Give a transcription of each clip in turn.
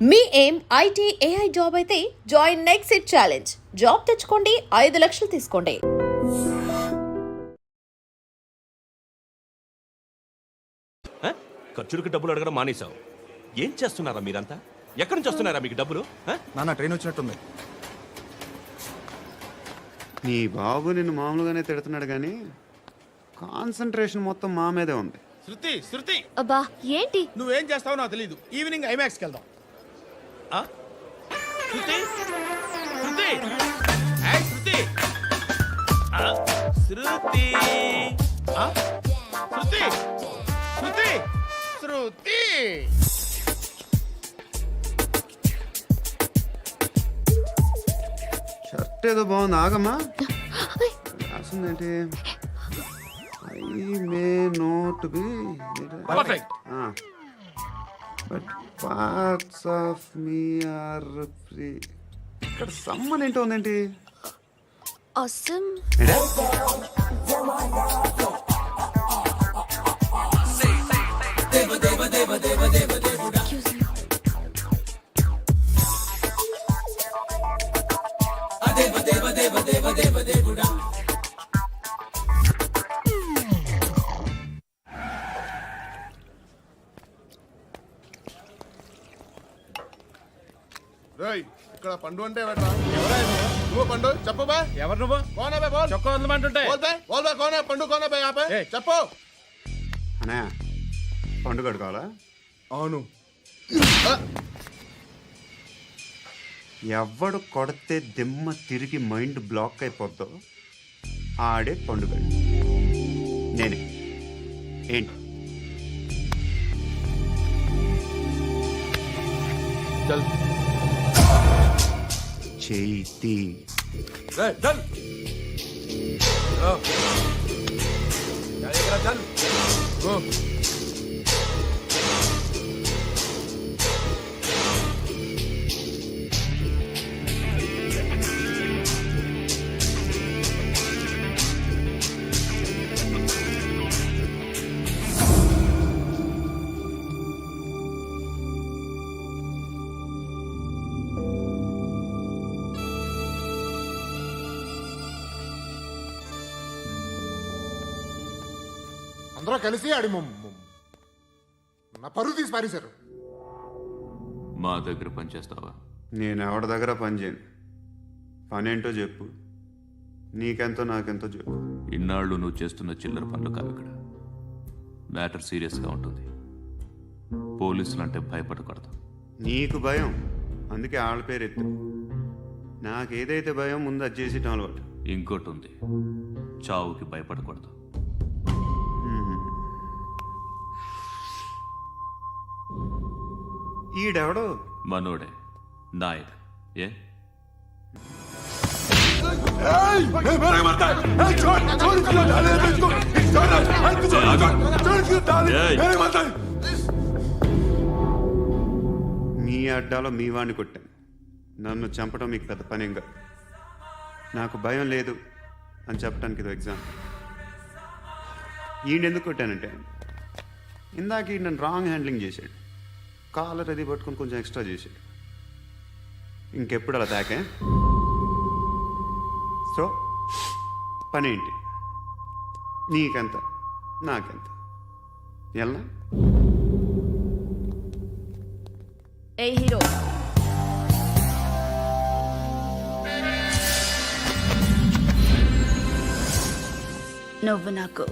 మీ ఏం IT AI job అయితే join next it challenge. Job తెచ్చుకోండి, 5 లక్షలు తీసుకోండి. ఖర్చులకు డబ్బులు అడగడం మానేశావు. ఏం చేస్తున్నారా మీరంతా? ఎక్కడి నుంచి వస్తున్నారా మీకు డబ్బులు? నాన్న ట్రైన్ వచ్చినట్టుంది. నీ బాబు నిన్ను మామూలుగానే తిడుతున్నాడు కానీ కాన్సన్ట్రేషన్ మొత్తం మా మీదే ఉంది. శృతి అబ్బా ఏంటి? నువ్వేం చేస్తావో నాకు తెలీదు. ఈవినింగ్ ఐమాక్స్కి వెళ్దాం. శృతి శృతి ఏయ్ శృతి శృతి శృతి శృతి శృతి షర్ట్ ఏదో బాగుంది, ఆగమ్మా. రాసిందేంటి? I may not be perfect. But parts of me are free. ఇక్కడ సమ్మన్ ఏంటో ఉందేంటి? అసమ్ రేయ్, ఇక్కడ పండు అంటే ఎవరా? నువ్వు పండు చెప్పు బా. ఎవరు నువ్వు? కోనా బే బోల్. చొక్కా వదలమంటుంటే బోల్ బే బోల్ బే కోనా పండు కోనా బే ఆపే చెప్పు. అనే పండు కడుకోవాలా? అవును. ఎవడు కొడితే దిమ్మ తిరిగి మైండ్ బ్లాక్ అయిపోద్దో ఆడే పండుగ. నేనే. ఏంటి? చేతి అందరూ కలిసి ఆడి నా పరువు తీసి పారేశారు. మా దగ్గర పనిచేస్తావా? నేను ఎవరి దగ్గర పని చేయను. పనేంటో చెప్పు. నీకెంతో నాకెంతో చెప్పు. ఇన్నాళ్ళు నువ్వు చేస్తున్న చిల్లర పనులు కావు ఇక్కడ. మ్యాటర్ సీరియస్గా ఉంటుంది. పోలీసులు అంటే భయపడకూడదు. నీకు భయం, అందుకే ఆళ్ళ పేరు ఎత్తు. నాకేదైతే భయం ముందు అది చేసేటం అలవాటు. ఇంకోటి ఉంది, చావుకి భయపడకూడదు. ఈడెవడో మనోడే నాయక్. ఏ మీ అడ్డాలో మీ వాడిని కొట్టాను. నన్ను చంపడం మీకు పెద్ద పనేం కాదు. నాకు భయం లేదు అని చెప్పడానికి ఇది ఎగ్జాంపుల్. ఈయనెందుకు కొట్టానంటే ఇందాక ఈ నన్ను రాంగ్ హ్యాండ్లింగ్ చేశాడు. కాలర్ అది పట్టుకొని కొంచెం ఎక్స్ట్రా చేశాడు. ఇంకెప్పుడు అలా తాకే. సో పని ఏంటి? నీకెంత నాకెంత ఎలా? ఏ హీరో, నువ్వు నాకు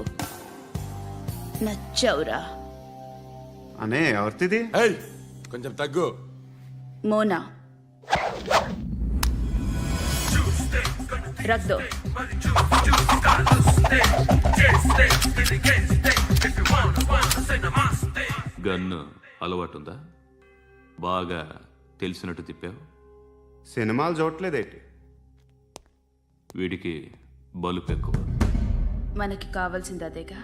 నచ్చవురా. అనే ఎవరిది? కొంచెం తగ్గు. మోనా రక్దో. గన్ను అలవాటుందా? బాగా తెలిసినట్టు తిప్పావు. సినిమాలు చూడట్లేదేంటి? వీడికి బలుపు ఎక్కువ. మనకి కావాల్సింది అదేగా.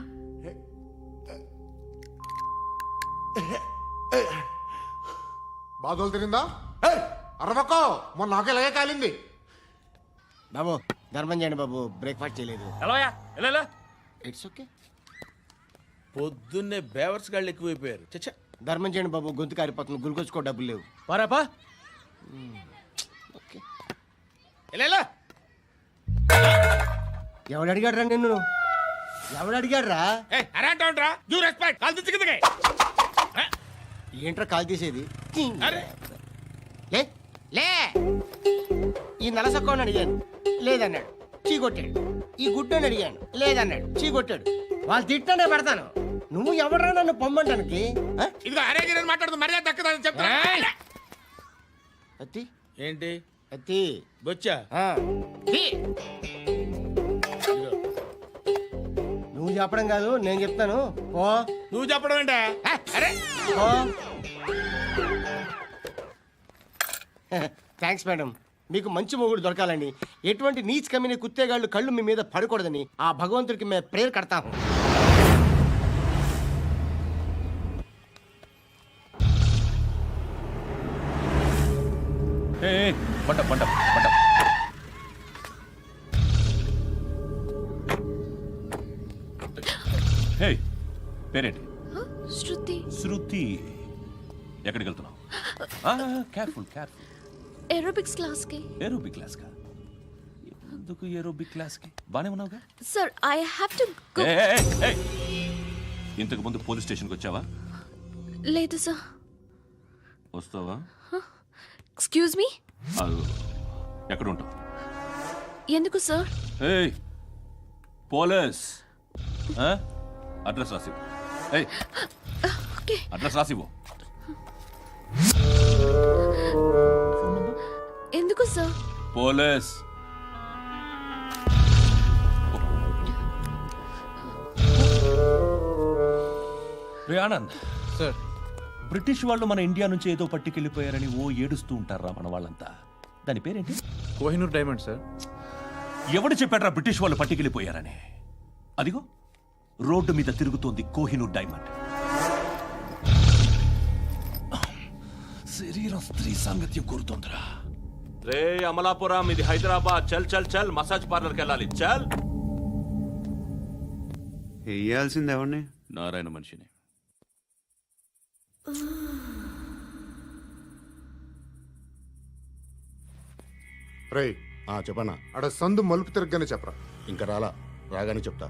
బాధలు తిరిందా? అరవకో, మొన్న నాకు ఇలాగే కాలింది. బాబు ధర్మం చేయండి బాబు, బ్రేక్ఫాస్ట్ చేయలేదు. It's okay. పొద్దున్నే బేవర్స్ గాళ్ళు ఎక్కువైపోయారు. చచ్చా, ధర్మం చేయండి బాబు, గొంతు కారిపోతుంది, గురికొచ్చుకో డబ్బులు లేవు. పారాపా ఎలా ఎవడు అడిగాడు రా నిన్ను ఎవడు అడిగాడు రా అరే అంటావుంట్రా యూ రెస్పెక్ట్ కాల్ తెచ్చి కిందకి ఏంట్రా కాల్ తీసేది అరే లే లే ఈ నలసక్కని అడిగాను లేదన్నాడు చీ కొట్టాడు ఈ గుడ్డని అడిగాను లేదన్నాడు చీ కొట్టాడు వాళ్ళు తిట్టానే పెడతాను నువ్వు ఎవడరా నన్ను పొమ్మంటానికి ఆ? ఇదిగో అరే గిరని మాట్లాడుతూ మర్యాద దక్కదని చెప్తా అత్తి ఏంటి అత్తి బొచ్చా ఆ. తీ. నువ్వు చెప్పడం కాదు నేను చెప్తాను ఓ నువ్వు చెప్పడం ఏంటా అరే ఓ థ్యాంక్స్ మేడం మీకు మంచి మొగుడు దొరకాలని ఎటువంటి నీచ్ కమ్మిన కుత్తేగాళ్ళు కళ్ళు మీ మీద పడకూడదని ఆ భగవంతుడికి మేము ప్రేయర్ కడతాము పంట పంట పంట హే పేరేంటి శృతి శృతి ఎక్కడికి వెళ్తున్నావు కేర్ఫుల్ కేర్ఫుల్ ఏరోబిక్స్ క్లాస్ కి ఏరోబిక్ క్లాస్ కా ఎందుకు ఏరోబిక్ క్లాస్ కి బానే ఉన్నావుగా sir I have to go ఏయ్, ఏయ్, ఏయ్. ఇంతకు ముందు పోలీస్ స్టేషన్కి వచ్చావా లేదు సార్ వస్తావా ఎక్స్క్యూజ్ మీ అదిగో. ఎక్కడ ఉంటావు ఎందుకు సార్ ఏయ్ పోలీస్ అడ్రస్ రాసివ్వు ఏయ్ ఓకే అడ్రస్ రాసివ్వు ఎందుకు సార్ పోలీస్ రే ఆనంద్ సార్ బ్రిటిష్ వాళ్ళు మన ఇండియా నుంచి ఏదో పట్టుకెళ్ళిపోయారని ఓ ఏడుస్తూ ఉంటారా మన వాళ్ళంతా దాని పేరేంటి కోహినూర్ డైమండ్ సార్ ఎవడు చెప్పాడ్రా బ్రిటిష్ వాళ్ళు పట్టుకెళ్ళిపోయారని అదిగో రోడ్డు మీద తిరుగుతోంది కోహినూర్ డైమండ్ శరీరం స్త్రీ సాంగత్యం కోరుతోందిరా రే అమలాపురం ఇది హైదరాబాద్ చల్ చల్ చల్ మసాజ్ పార్లర్కి వెళ్ళాలి చల్ వేయాల్సింది ఎవరిని? నారాయణ మనిషిని రై చెప్పనా అడ సందు మలుపు తిరగగానే చెప్పరా ఇంకా రాగానే చెప్తా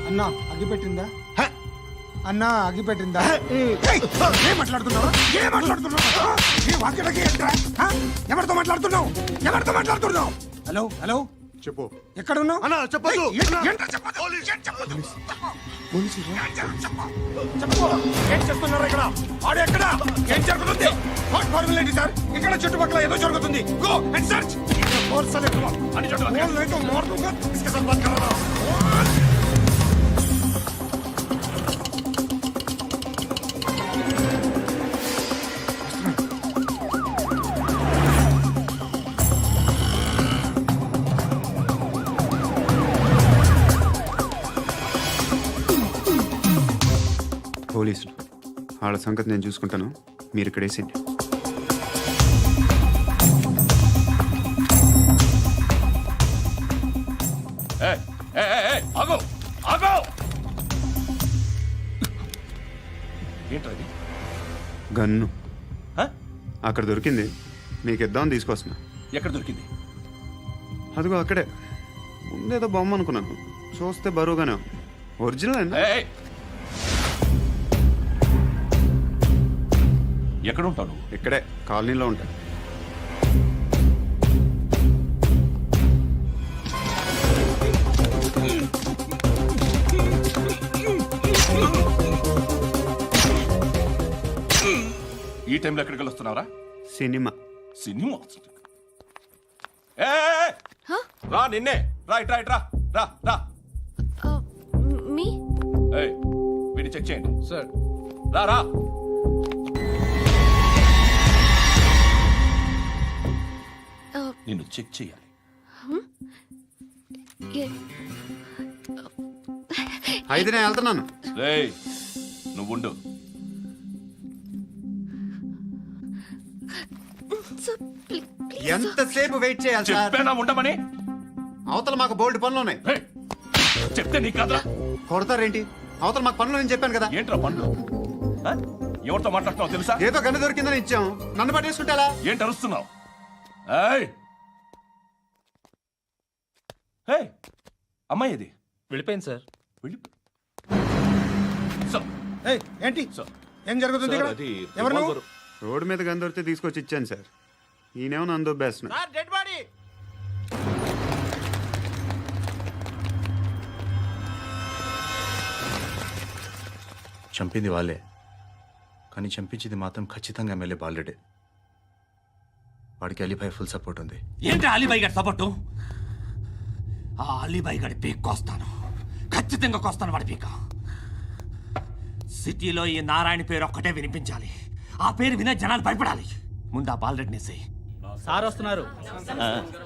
అన్నా అగిపెట్టిందా అన్నా అగిపెట్టిందా ఏం మాట్లాడుతున్నావు ఏం మాట్లాడుతున్నావు ఈ వాక్యలకి ఏంట్రా? ఎవరితో మాట్లాడుతున్నావు ఎవరితో మాట్లాడుతున్నావు హలో హలో చెప్పు ఎక్కడ ఉన్నావు అన్నా చెప్పదు ఏంట్రా చెప్పొద్దు? ఏం చెప్పొద్దు? చెప్పు. ఏం చేస్తున్నారు ఇక్కడ వాడు ఎక్కడ ఏం జరుగుతుంది వాట్ ఫార్మల్ ఏంటి సార్ ఇక్కడ చుట్టుపక్కల ఏదో జరుగుతుంది గో అండ్ సర్చ్ ఫోర్స్ అనే అని చెప్పండి మోర్ दूंगा इसके साथ बात कर रहा हूं పోలీసులు వాళ్ళ సంగతి నేను చూసుకుంటాను, మీరు ఇక్కడ వేసేయండి. ఏయ్, ఏయ్, ఏయ్, ఏయ్, ఆగు ఆగు ఏంట్రా ఇది గన్ను హ? అక్కడ దొరికింది, మీకు ఇద్దామని తీసుకొస్తున్నా. ఎక్కడ దొరికింది అదిగో అక్కడే ముందేదో బొమ్మ అనుకున్నాను, చూస్తే బరువుగానే ఉంది. ఒరిజినల్ అండి. ఏయ్, ఏయ్. ఎక్కడ ఉంటావు నువ్వు ఇక్కడే కాలనీలో ఉంటాయి. ఈ టైంలో ఎక్కడికి వస్తున్నావురా సినిమా. సినిమా ఏయ్, రా నిన్నే రా ఇట్రా ఇట్రా రా రా మీ ఏయ్, వీడిని చెక్ చేయండి సార్ రా రా నిన్ను చెక్ చేయాలి అయితే నేను వెళ్తున్నాను. రేయ్ నువ్వుండు ఎంతసేపు వెయిట్ చేయాలి సార్? చెప్పేనా ఉండమని అవతల మాకు బోల్డ్ పనులు ఉన్నాయి. రేయ్, చెప్తే నీకు కదరా కొడతారేంటి? అవతల మాకు పనులు నేను చెప్పాను కదా. ఏంట్రా పండ్లు ఆ? ఎవరితో మాట్లాడుతున్నావు తెలుసా? ఏదో గన్ను దొరికిందని ఇచ్చాం, నన్ను పట్టేసుకుంటా. ఏంటి అరుస్తున్నావు? ఏయ్! ఏయ్! అమ్మాయి ఇది వెళ్ళిపోయింది సార్. వెళ్ళి సార్, ఏంటి సార్, ఏం జరుగుతుంది ఇక్కడ? అది ఎవరు నువ్వు? revolver. రోడ్డు మీద గన్ను దొరికితే తీసుకొచ్చి ఇచ్చాను సార్. ఈయనేమో నన్ను దొబ్బేస్తున్నా. Dead body. చంపింది వాళ్ళే, కానీ చంపించింది మాత్రం ఖచ్చితంగా ఎమ్మెల్యే బాలుడే. వాడికి అలీభాయ్ ఫుల్ సపోర్ట్ ఉంది. ఏంటి అలీబాయి గారి సపోర్టు? ఆ అలీబాయి గారి పీక్ కోస్తాను, ఖచ్చితంగా కోస్తాను వాడి పీక. సిటీలో ఈ నారాయణ పేరు ఒక్కటే వినిపించాలి. ఆ పేరు వినే జనాలు భయపడాలి. ముందు ఆ బాలరెడ్డిని వేసేయ్. సార్ వస్తున్నారు.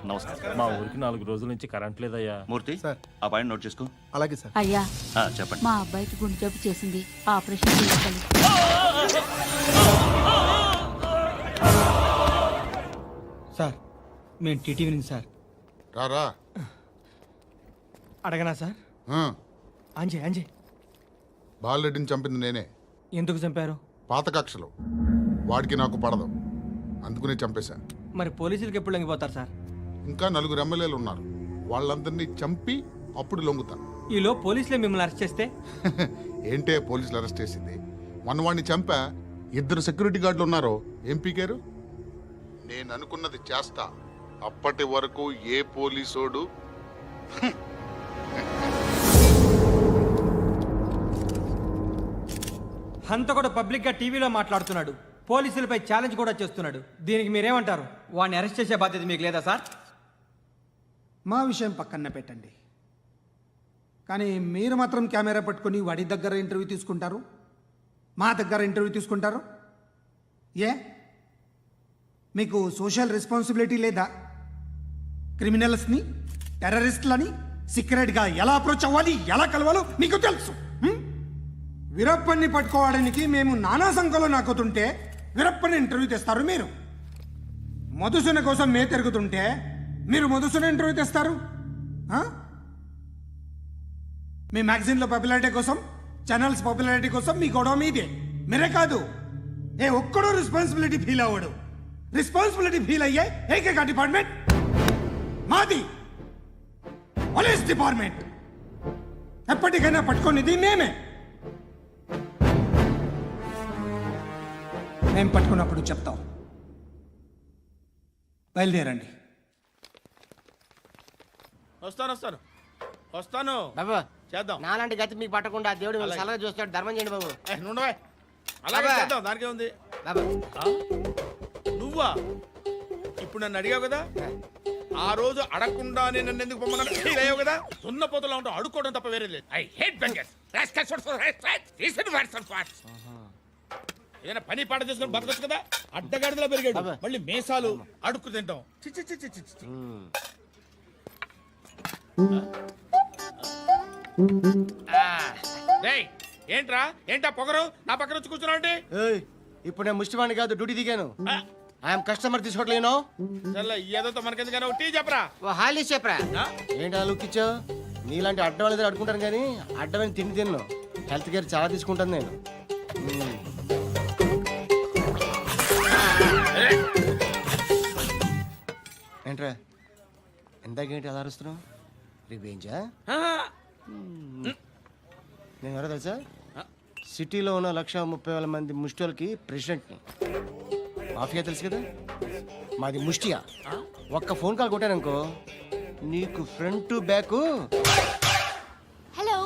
నమస్కారం. మా ఊరికి 4 రోజుల నుంచి కరెంట్ లేదయ్యా. మూర్తి ఆ పాయింట్ నోట్ చేసుకో. అలాగే సార్. అయ్యా, చెప్పండి. మా అబ్బాయికి గుండె జబ్బు చేసింది, ఆపరేషన్ చేయాలి. సార్ మేము టీటీవీ నుంచి సార్. రారా. అడగనా సార్? ఆ, అంజే అంజే బాలరెడ్డిని చంపింది నేనే. ఎందుకు చంపారు? పాత కక్షలు వాడికి నాకు పడదు, అందుకునే చంపేశా. మరి పోలీసులకి ఎప్పుడు లొంగిపోతారు సార్? ఇంకా 4 ఎమ్మెల్యేలు ఉన్నారు, వాళ్ళందరినీ చంపి అప్పుడు లొంగుతా. ఈలో పోలీసులే మిమ్మల్ని అరెస్ట్ చేస్తే? ఏంటే పోలీసులు అరెస్ట్ చేసింది? మొన్న వాడిని చంపా, 2 సెక్యూరిటీ గార్డులు ఉన్నారు, ఏం పీకారు? నేను అనుకున్నది చేస్తా, అప్పటి వరకు ఏ పోలీసోడు హంతకుడు పబ్లిక్ గా టీవీలో మాట్లాడుతున్నాడు, పోలీసులపై ఛాలెంజ్ కూడా చేస్తున్నాడు. దీనికి మీరేమంటారు? వాడిని అరెస్ట్ చేసే బాధ్యత మీకు లేదా సార్? మా విషయం పక్కన పెట్టండి, కానీ మీరు మాత్రం కెమెరా పట్టుకొని వాడి దగ్గర ఇంటర్వ్యూ తీసుకుంటారు, మా దగ్గర ఇంటర్వ్యూ తీసుకుంటారు. ఏ మీకు సోషల్ రెస్పాన్సిబిలిటీ లేదా? క్రిమినల్స్ని, టెర్రరిస్టులని సీక్రెట్గా ఎలా అప్రోచ్ అవ్వాలి, ఎలా కలవాలో మీకు తెలుసు. వీరప్పన్ని పట్టుకోవడానికి మేము నానా సంఖ్యలో నాకుతుంటే వీరప్పని ఇంటర్వ్యూ తెస్తారు మీరు. మధుసూన కోసం మే తిరుగుతుంటే మీరు మధుసూన ఇంటర్వ్యూ తెస్తారు. మీ మ్యాగజైన్లో పాపులారిటీ కోసం, ఛానల్స్ పాపులారిటీ కోసం మీ గొడవ మీదే. మీరే కాదు, ఏ ఒక్కడో రెస్పాన్సిబిలిటీ ఫీల్ అవ్వడు. రెస్పాన్సిబిలిటీ ఫీల్ అయ్యే ఏకైక డిపార్ట్మెంట్ మాది, పోలీస్ డిపార్ట్మెంట్. ఎప్పటికైనా పట్టుకునేది మేమే. మేము పట్టుకున్నప్పుడు చెప్తాం. బయలుదేరండి. వస్తాను. బాబా చేద్దాం. నాలాంటి గతి మీకు పట్టకుండా దేవుడు మిమ్మల్ని సలహా చూస్తాడు. ధర్మం చేయండి బాబు. నుండవే. అలాగే అబ్బా. చేద్దాం, దానికే ఉంది. బాబా నువ్వా ఇప్పుడు నన్ను అడిగావు కదా, ఆ రోజు అడగకుండా నేను నన్ను ఎందుకు పొమ్మన్నా ఫీల్ అయ్యావు కదా. సున్న పోతలో ఉంటావు, అడుక్కోవడం తప్ప వేరే లేదు. I hate bangers. ఏదైనా పని పాట చేసుకుని బతకొచ్చు కదా. అడ్డగాడిదలా పెరిగాడు, మళ్ళీ మేసాలు అడుక్కు తింటాం. చి చి చి చి చి చి. రేయ్, ఏంట్రా ఏంటా పొగరు నా పక్కన వచ్చి కూర్చున్నావు అంటే? ఇప్పుడు నేను ముష్టివాణి కాదు, డ్యూటీ దిగాను. ఐఎమ్ కస్టమర్ తీసుకోవట్లేను. చల్ల ఏదో మనకెందుకైనా టీ చెప్పరా. ఓ హాలీస్ చెప్పరా. ఏంటి లుక్ ఇచ్చావు? నీలాంటి అడ్డం వాళ్ళ దగ్గర అడుకుంటాను కానీ అడ్డమైన తిండి తిన్ను. హెల్త్ కేర్ చాలా తీసుకుంటాను నేను. ఏంట్రా ఎందాకేంటి అలా అరుస్తున్నావు? రివేంజా? నేను ఎవరో తెలుసా? సిటీలో ఉన్న 130,000 మంది ముష్టిలకి ప్రెసిడెంట్ని. మాఫియా తెలుసు కదా, మాది ముష్టియా. ఒక్క ఫోన్ కాల్ కొట్టాననుకో నీకు ఫ్రంట్ టు బ్యాక్. హలో,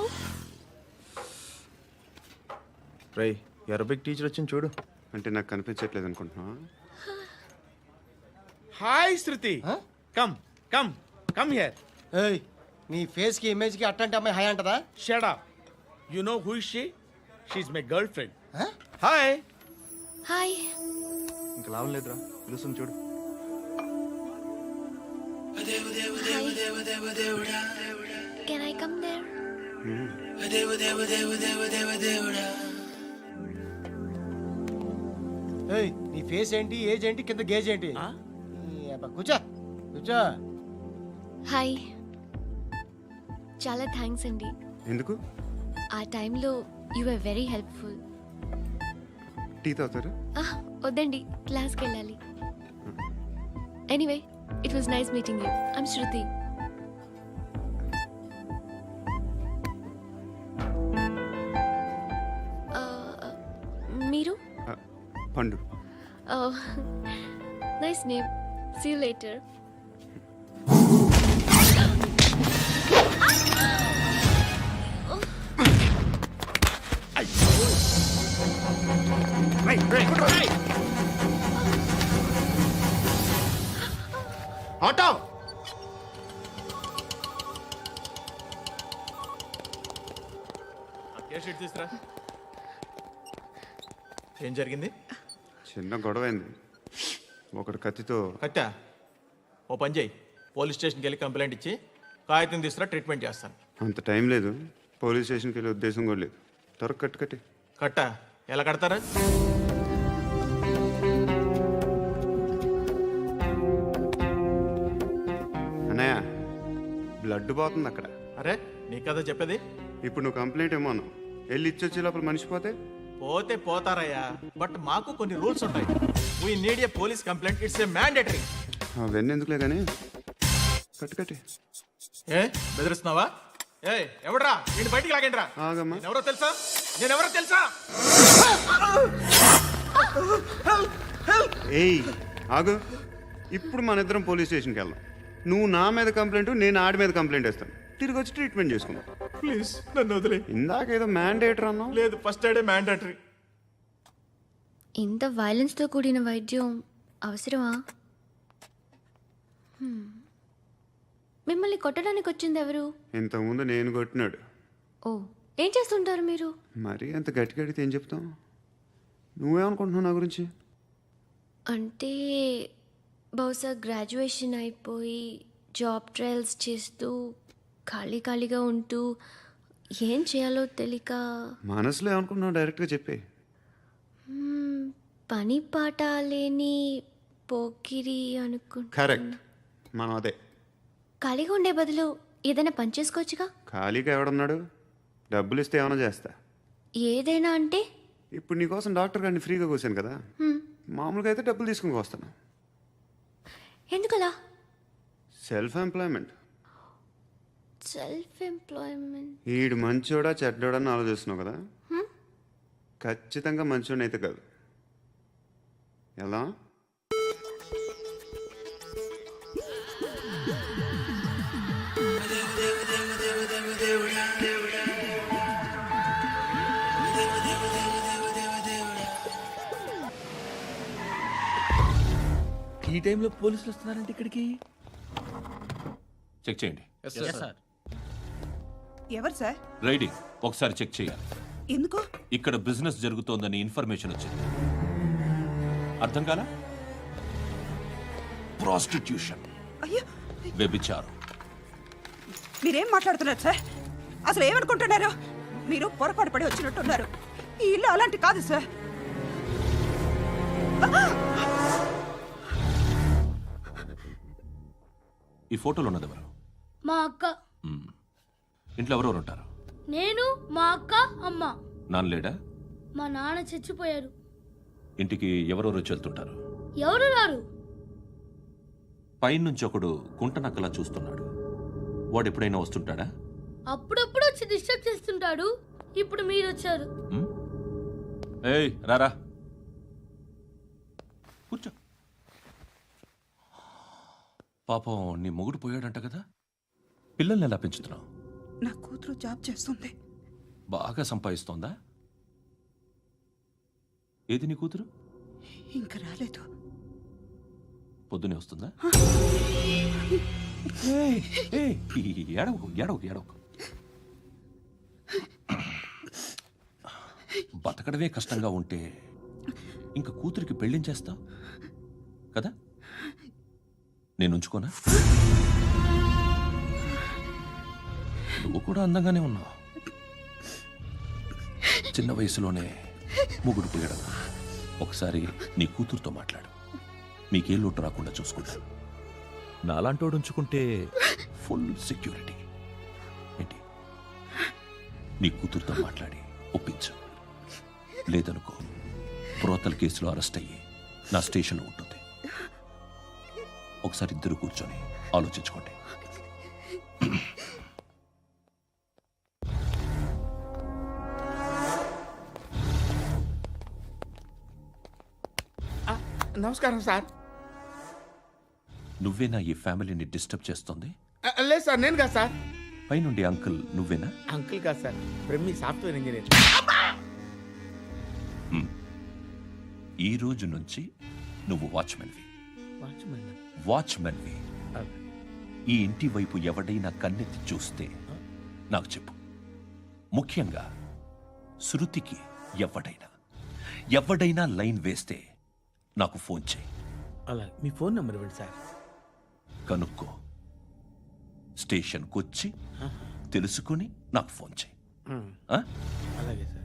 రై, అరబిక్ టీచర్ వచ్చింది చూడు. అంటే నాకు కనిపించట్లేదు అనుకుంటున్నా. Hi Shruti. Come come come here. ఏయ్, నీ ఫేస్ కి ఇమేజ్ కి అట్టంటే అమ్మాయి హాయ్ అంటదా? Shut up. You know who is she? She is my girlfriend. Hi. Hi. ఇంకా లాభం లేదురా, పిలుస్తుంది చూడు. Can I come there? ఏయ్, నీ ఫేస్ ఏంటి, ఏజ్ ఏంటి, కింద గేజ్ ఏంటి? కూర్చో కూర్చో. హాయ్, చాలా థ్యాంక్స్ అండి. ఎందుకు? ఆ టైంలో you are very helpful. Tea తాగుతారా? వద్దండి, క్లాస్కి వెళ్ళాలి. Anyway, it was nice meeting you. I'm Shruti. మీరు? Pandu. Nice name. See you later. Auto. తీసురా. ఏం జరిగింది? చిన్న గొడవ అయింది. ఒకటి కత్తితో. కట్టా? ఓ పని చేయి, పోలీస్ స్టేషన్కి వెళ్ళి కంప్లైంట్ ఇచ్చి కాగితం తీసుకురా, ట్రీట్మెంట్ చేస్తాను. అంత టైం లేదు. పోలీస్ స్టేషన్కి వెళ్ళే ఉద్దేశం కూడా లేదు. త్వరగా కట్టి. కట్టా? ఎలా కడతారా? అన్నయ్య, బ్లడ్ పోతుంది అక్కడ. అరే నీ కదా చెప్పేది. ఇప్పుడు నువ్వు కంప్లైంట్ ఏమో అన్నావు. వెళ్ళి ఇచ్చొచ్చే లోపల మనిషి పోతే పోతే పోతారయ్యా, బట్ మాకు కొన్ని రూల్స్ ఉంటాయి. We need a police complaint, it's a mandatory. అవన్నీ ఎందుకులే కానీ కట్టి. ఏ బెదిరిస్తున్నావా? ఏ ఎవడ్రా? నేను బయటికి లాగండిరా. ఆగమ్మా. నేనెవరో తెలుసా? ఏయ్ ఆగు. ఇప్పుడు మన ఇద్దరం పోలీస్ స్టేషన్కి వెళ్దాం. నువ్వు నా మీద కంప్లైంట్, నేను ఆడి మీద కంప్లైంట్ వేస్తాను. తిరిగి వచ్చి ట్రీట్మెంట్ చేసుకుందాం. ప్లీజ్ నన్ను వదిలే. ఇందాక ఏదో మ్యాండేటర్ అన్నావు. లేదు, ఫస్ట్ ఎయిడే మ్యాండేటరీ. ఇంత వైలెన్స్తో కూడిన వైద్యం అవసరమా? మిమ్మల్ని కొట్టడానికి వచ్చింది ఎవరు? ఇంతకుముందు నేను కొట్టినాడు. ఓ, ఏం చేస్తుంటారు మీరు? మరి అంత గట్టి అడిగితే ఏం చెప్తావు? నువ్వేమనుకుంటున్నావు నా గురించి? అంటే బహుశా గ్రాడ్యుయేషన్ అయిపోయి జాబ్ ట్రయల్స్ చేస్తూ ఖాళీగా ఉంటూ ఏం చేయాలో తెలియక. మనసులో ఏమనుకుంటున్నావు డైరెక్ట్గా చెప్పే. పని పాట లేని పోకిరి అనుకుంటా. కరెక్ట్, మనం అదే. ఖాళీగా ఉండే బదులు ఏదైనా పని చేసుకోవచ్చుగా. ఖాళీగా ఎవడున్నాడు? డబ్బులు ఇస్తే ఏమైనా చేస్తా. ఏదైనా అంటే? ఇప్పుడు నీకోసం డాక్టర్ గారిని ఫ్రీగా కూర్చాను కదా. మామూలుగా అయితే డబ్బులు తీసుకుని వస్తాను. ఎందుకలా? Self employment. ఈడు మంచోడా చెడ్డోడా అని ఆలోచిస్తున్నావు కదా. ఖచ్చితంగా మంచోడని అయితే కాదు. ఎలా? ఈ టైంలో పోలీసులు వస్తున్నారంటే ఇక్కడికి. చెక్ చేయండి. ఎవరు సార్? రైడింగ్ ఒకసారి చెక్ చేయాలి. ఎందుకు? ఇక్కడ బిజినెస్ జరుగుతోందని ఇన్ఫర్మేషన్ వచ్చింది. అర్థం కాలా? ప్రాస్టిట్యూషన్, అయ్యో, వ్యభిచారం. మీరేం మాట్లాడుతున్నారు సార్? అసలు ఏమనుకుంటున్నారు? మీరు పొరపాటు పడి వచ్చినట్టున్నారు. ఈ ఇల్లు అలాంటి కాదు సార్. ఈ ఫోటోలో ఉన్నది ఎవరు? మా అక్క. ఇంట్లో ఎవరెవరు ఉంటారు? నేను, మా అక్క, అమ్మ. నాన్న లేడా? మా నాన్న చచ్చిపోయారు. ఇంటికి ఎవరెవరు వచ్చి వెళ్తుంటారు? ఎవరు రారు. పైనుంచి ఒకడు గుంటనక్కలా చూస్తున్నాడు. వాడు ఎప్పుడైనా వస్తుంటాడా? అప్పుడప్పుడు వచ్చి డిస్టర్బ్ చేస్తుంటాడు. ఇప్పుడు మీరు వచ్చారు. ఏయ్ రారా, కూర్చో. పాపం నీ మొగుడు పోయాడంట కదా. పిల్లల్ని ఎలా పెంచుతున్నావు? నా కూతురు జాబ్ చేస్తుంది. బాగా సంపాదిస్తోందా? ఏది నీ కూతురు? ఇంకా రాలేదు. పొద్దునే వస్తుందా? ఏడవకు. బతకడమే కష్టంగా ఉంటే ఇంకా కూతురికి పెళ్ళించేస్తావు కదా. నేను ఉంచుకోనా? నువ్వు కూడా అందంగానే ఉన్నావు. చిన్న వయసులోనే ముగ్గురు పోయడం. ఒకసారి నీ కూతురుతో మాట్లాడు. మీకే లోటు రాకుండా చూసుకుంటాను. నాలాంటోడు ఉంచుకుంటే ఫుల్ సెక్యూరిటీ. ఏంటి? నీ కూతురుతో మాట్లాడి ఒప్పించు. లేదనుకో బ్రోతల్ కేసులో అరెస్ట్ అయ్యి నా స్టేషన్లో ఉంటుంది. ఒకసారి ఇద్దరు కూర్చొని ఆలోచించుకోండి. నమస్కారం సార్. నువ్వేనా ఈ ఫ్యామిలీని డిస్టర్బ్ చేస్తుంది? లేదు సార్, నేను కాదు సార్. పైనుండి అంకుల్ నువ్వేనా? అంకుల్ కాదు సార్, బ్రహ్మి సాఫ్ట్వేర్ ఇంజనీర్. ఈ రోజు నుంచి నువ్వు వాచ్మెన్వి. వాచ్మెన్ వాచ్మెన్వి. ఈ ఇంటి వైపు ఎవడైనా కన్నెత్తి చూస్తే నాకు చెప్పు. ముఖ్యంగా శృతికి ఎవడైనా లైన్ వేస్తే నాకు ఫోన్ చేయి. అలా మీ ఫోన్ నెంబర్ ఇవ్వండి సార్. కనుక్కో, స్టేషన్కి వచ్చి తెలుసుకుని నాకు ఫోన్ చేయి. ఆ? అలాగే సార్.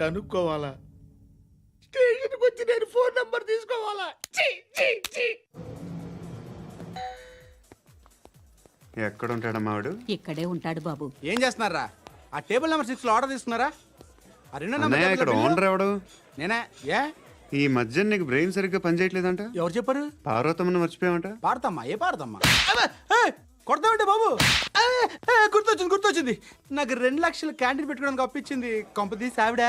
కనుక్కోవాలా? స్టేషన్కి వచ్చి నేను ఫోన్ నంబర్ తీసుకోవాలా? ఛీ, ఛీ, ఛీ. ఎక్కడ ఉంటాడమ్మా వాడు? ఇక్కడే ఉంటాడు బాబు. ఏం చేస్తున్నారా? ఆ టేబుల్ నెంబర్ 6 లో ఆర్డర్ తీసుకున్నారా? ఆ రెండో అన్నయ్య, ఇక్కడ ఓనర్ ఎవడు? నేనే. ఏ ఈ మధ్య నీకు బ్రెయిన్ సరిగ్గా పనిచేయట్లేదంట. ఎవరు చెప్పారు? పార్వతమ్మను మర్చిపోయామంట. పాడతామ్మా? ఏ పాడతామ్మా? కొడతామంటే బాబు. గుర్తొచ్చింది. నాకు 2 లక్షలు క్యాంటీన్ పెట్టుకోవడానికి అప్పించింది కొంపతీసి ఆవిడ.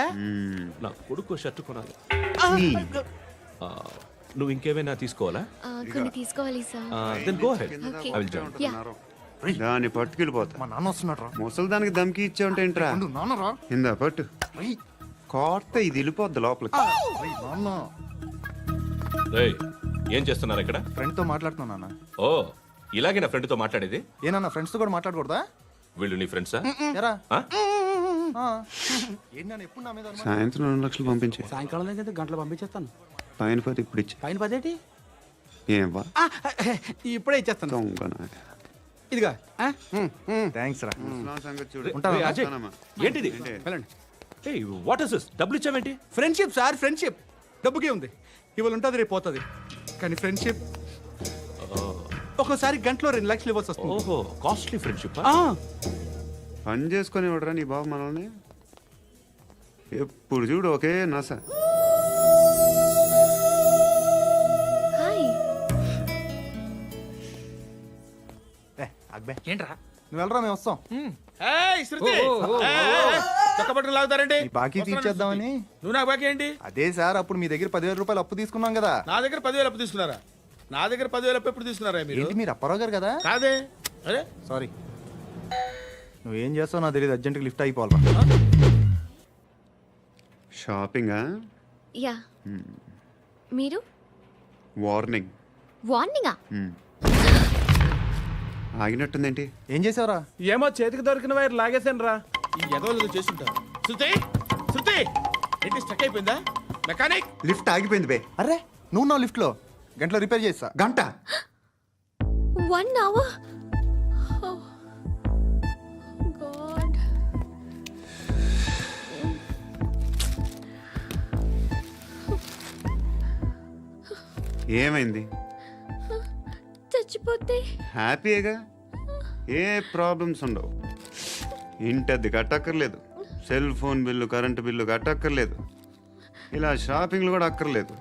నా కొడుకు షర్ట్ కొనాలి. నువ్వు ఇంకేమైనా తీసుకోవాలా? కొన్ని తీసుకోవాలి sir. Then go ahead. Okay. I will join. దాన్ని పట్టుకెళ్ళిపోతా. మా నాన్న వస్తున్నాడు రా. ముసలి దానికి దమ్కి ఇచ్చావంటే ఏంట్రా? నాన్న రా. ఇందా పట్టు. కోర్త ఇది వెళ్ళిపోద్ది లోపలికి. నాన్న రేయ్, ఏం చేస్తున్నారు ఇక్కడ? ఫ్రెండ్ తో మాట్లాడుతున్నా నాన్న. ఓ, ఇలాగే నా ఫ్రెండ్తో మాట్లాడేది? ఏనా ఫ్రెండ్స్ తో కూడా మాట్లాడకూడదా? వీళ్ళు నీ ఫ్రెండ్సా? ఎరా ఆ? ఏంటి నాన్న ఎప్పుడు నా మీద అనుమానం? సాయంత్రం 2 లక్షలు పంపించే. సాయంకాలం దగ్గర గంటలు పంపించేస్తాను. పైన 10 ఇప్పుడు ఇచ్చే. పైన 10 ఏంటి? ఏం వా ఇప్పుడే ఇచ్చేస్తాను. దొంగనా. ఇదిగా థ్యాంక్స్ రా. ముసలాం సంగతి చూడు. ఏయ్, అజయ్, వస్తానమ్మా. ఏంటిది? వెళ్ళండి. ఏయ్, వాట్ ఇస్ దిస్? డబ్బులు ఇచ్చావేంటి? Friendship sir, friendship. డబ్బుకే ఉంది. ఇవాళ ఉంటుంది, రేపు పోతుంది. కానీ ఫ్రెండ్షిప్ ఒక్కోసారి గంటలో 2 లక్షలు ఇవ్వాల్సి వస్తుంది. ఓహో, కాస్ట్లీ ఫ్రెండ్షిప్. పని చేసుకొని ఇవ్వడరా నీ బాబు మనల్ని? ఎప్పుడు చూడు ఒకే నస. హాయ్. అక్బే ఏంట్రా? నువ్వు వెళ్ళరా, మేము వస్తాం. ఏయ్, శృతి. ఏయ్, చక్కబట్టలు లాగుతారండి? బాకీ తీర్చేద్దామని. నువ్వు నాకు బాకీ ఏంటి? అదే సార్, అప్పుడు మీ దగ్గర 10,000 రూపాయలు అప్పు తీసుకున్నాం కదా. నా దగ్గర 10,000 అప్పు తీసుకున్నారా? నా దగ్గర 10,000 అప్పు ఎప్పుడు తీసుకున్నారా మీరు? ఏంటి మీరు అప్పారావు గారు కదా? కాదే. అరే సారీ. నువ్వేం చేస్తావు నాకు తెలియదు, అర్జెంట్గా లిఫ్ట్ అయిపోవాలి. షాపింగా? యా. మీరు? వార్నింగ్. వార్నింగా? ఆగినట్టుందేంటి? ఏం చేసావురా? ఏమో చేతికి దొరికిన వైర్ లాగేసాను రా. ఈ ఎగవలు చేస్తుంటారు. శృతి, శృతి, ఏంటి స్టక్ అయిపోయిందా? మెకానిక్. లిఫ్ట్ ఆగిపోయింది బే. అరే నువ్వు నా లిఫ్ట్లో గంటలో రిపేర్ చేస్తా. గంట? 1 hour? Oh. God. ఏమైంది? చచ్చిపోతే? హ్యాపీగా, ఏ ప్రాబ్లమ్స్ ఉండవు. ఇంటద్ది కట్టక్కర్లేదు, cell phone bill, current bill కట్టక్కర్లేదు, ఇలా షాపింగ్లు కూడా అక్కర్లేదు.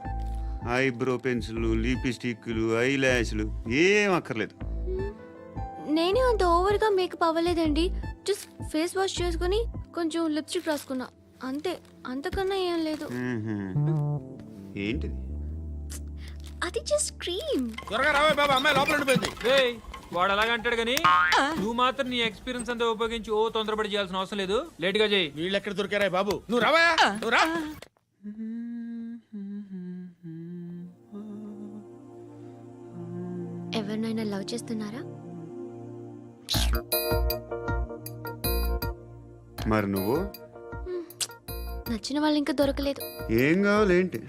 ఐబ్రో పెన్సిల్, లిప్స్టిక్లు, ఐ ల్యాష్లు ఏం అక్కర్లేదు. నేనే అంత ఓవర్గా మేకప్ అవ్వలేదండి. జస్ట్ ఫేస్ వాష్ చేసుకుని కొంచెం లిప్స్టిక్ రాసుకున్నా అంతే. అంతకన్నా ఏం లేదు. ఏంటిది? అది జస్ట్ క్రీమ్. త్వరగా రావే బాబా, అమ్మాయి లోపల ఉండిపోయింది. వాడు అలాగంటాడు కానీ నువ్వు మాత్రం నీ ఎక్స్పీరియన్స్ అంతా ఉపయోగించి ఓ తొందరపడి చేయాల్సిన అవసరం లేదు. లేట్ గా చేయి. వీళ్ళు ఎక్కడ దొరికారా బాబు? నువ్వు రావా, నువ్వు రా. ఎవరినైనా లవ్ చేస్తున్నారా? మరి నువ్వు? నచ్చిన వాళ్ళు ఇంకా దొరకలేదు. ఏం కావాలి ఏంటి?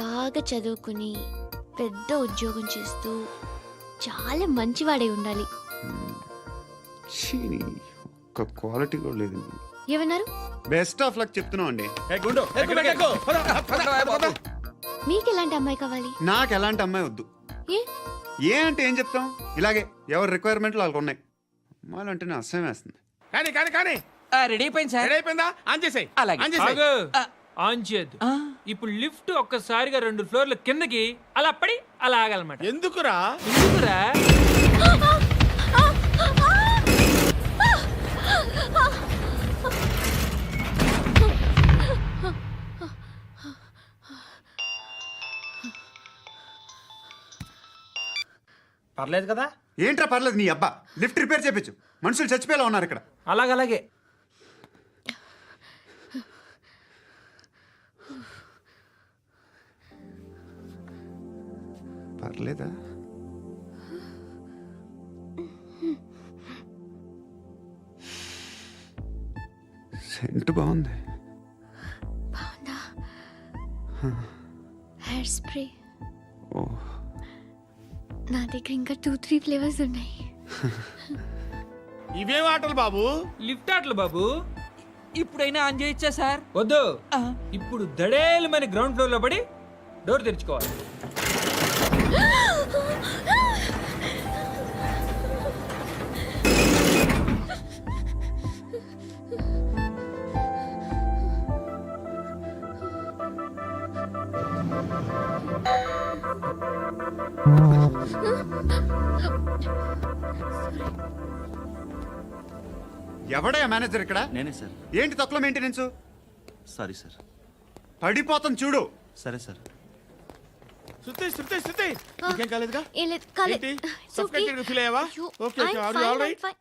బాగా చదువుకుని పెద్ద ఉద్యోగం చేస్తూ చాలా మంచివాడే ఉండాలి. ఒక్క క్వాలిటీ కూడా లేదు. ఏమన్నారు? బెస్ట్ ఆఫ్ లక్ చెప్తున్నావు అండి. మీకు ఎలాంటి అమ్మాయి కావాలి? నాకు ఎలాంటి అమ్మాయి వద్దు. ఏ అంటే ఏం చెప్తాం? ఇలాగే ఎవరి రిక్వైర్మెంట్లు వాళ్ళకు ఉన్నాయి. అమ్మాయిలు అంటేనే అసహ్యం వేస్తుంది. కానీ కానీ కానీ రెడీ అయిపోయింది సార్ రెడీ అయిపోయిందా? ఆన్ చేసేయ్. అలాగే. ఆన్ చేసేయ్. ఆన్ చేయద్దు. ఇప్పుడు లిఫ్ట్ ఒక్కసారిగా 2 ఫ్లోర్ల కిందకి అలా పడి అలా ఆగాలన్నమాట. ఎందుకురా? ఎందుకురా? పర్లేదు కదా? ఏంట్రా పర్లేదు నీ అబ్బా, లిఫ్ట్ రిపేర్ చేయించు. మనుషులు చచ్చిపోయేలా ఉన్నారు ఇక్కడ. అలాగే. పర్లేదా? సెంట్ బాగుంది. బాగుందా? హెయిర్ స్ప్రే ఓ, నా దగ్గర ఇంకా 2-3 ఫ్లేవర్స్ ఉన్నాయి. ఇవేం ఆటలు బాబు? లిఫ్ట్ ఆటలు బాబు. ఇప్పుడైనా ఆన్ చేయొచ్చా సార్? వద్దు. ఇప్పుడు దడేలమైన గ్రౌండ్ ఫ్లోర్ లో పడి డోర్ తెరుచుకోవాలి. ఎవడయ్యా మేనేజర్ ఇక్కడ? నేనే సార్. ఏంటి తక్కువ మెయింటెనెన్స్? Sorry sir. పడిపోతాం చూడు. సరే సార్. శృతి నీకేం కాలేదుగా? ఏం లేదు, కాలేదు. ఏంటి? It's okay. Suffocated గా feel అయ్యావా? అయ్యో, Okay, I'm are you fine, all right? I'm fine.